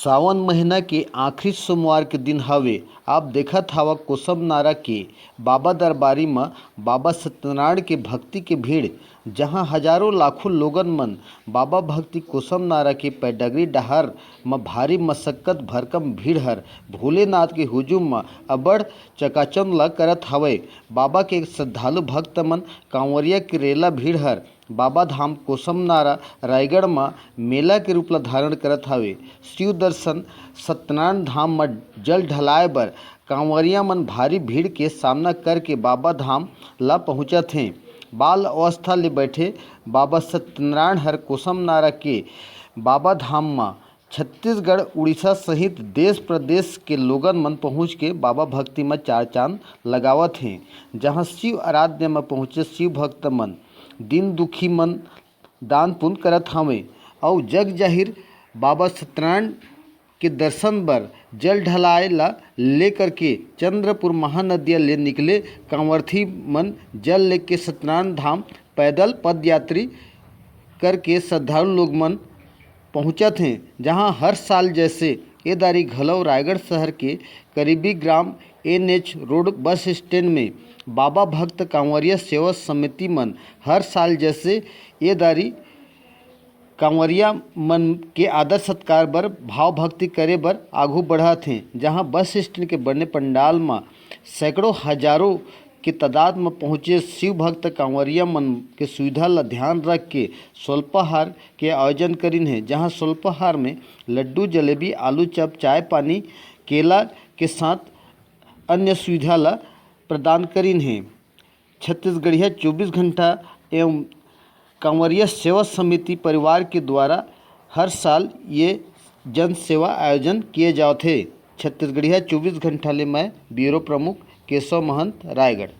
सावन महीना के आखिरी सोमवार के दिन हवे। आप देखत हवा कोसम नारा के बाबा दरबारी में बाबा सत्यनारायण के भक्ति के भीड़, जहां हजारों लाखों लोगन मन बाबा भक्ति कोसम नारा के पैडगरी डहर में भारी मशक्कत भरकम भीड़ हर भोलेनाथ के हुजूम में अबड़ चकाचौंध ल करत हवे। बाबा के श्रद्धालु भक्त मन कांवरिया के रेला भीड़ हर बाबा धाम कोसम नारा रायगढ़ में मेला के रूप ला धारण करत हवे। शिव दर्शन सत्यनारायण धाम में जल ढलाए बर कांवरिया मन भारी भीड़ के सामना करके बाबा धाम ला पहुँचत हैं। बाल अवस्था ले बैठे बाबा सत्यनारायण हर कोसम नारा के बाबा धाम में छत्तीसगढ़ उड़ीसा सहित देश प्रदेश के लोगन मन पहुँच के बाबा भक्ति में चार चांद लगावत हैं। जहाँ शिव आराध्य में पहुँचे शिव भक्त मन दिन दुखी मन दान पुण्य करत हवे और जग जाहिर बाबा सत्यनारायण के दर्शन बर जल ढलाए ला लेकर के चंद्रपुर महानदिया ले निकले कांवर्थी मन जल लेके सत्यनारायण धाम पैदल पदयात्री करके श्रद्धालु लोग मन पहुँचत हैं। जहां हर साल जैसे ये दारी घलौ रायगढ़ शहर के करीबी ग्राम NH रोड बस स्टैंड में बाबा भक्त कांवरिया सेवा समिति मन हर साल जैसे ये दारी कांवरिया मन के आदर सत्कार बर भाव भक्ति करे बर आगू बढ़त हैं। जहां बस स्टैंड के बने पंडाल में सैकड़ों हजारों की तादाद में पहुँचे शिव भक्त कांवरिया मन के सुविधा ला ध्यान रख के स्वल्पाहार के आयोजन करीन है। जहां स्वल्पाहार में लड्डू जलेबी आलू चप चाय पानी केला के साथ अन्य सुविधा ला प्रदान करीन है। छत्तीसगढ़िया 24 घंटा एवं कांवरिया सेवा समिति परिवार के द्वारा हर साल ये जन सेवा आयोजन किए जाते। छत्तीसगढ़िया 24 घंटा ले मैं ब्यूरो प्रमुख केशव महंत रायगढ़।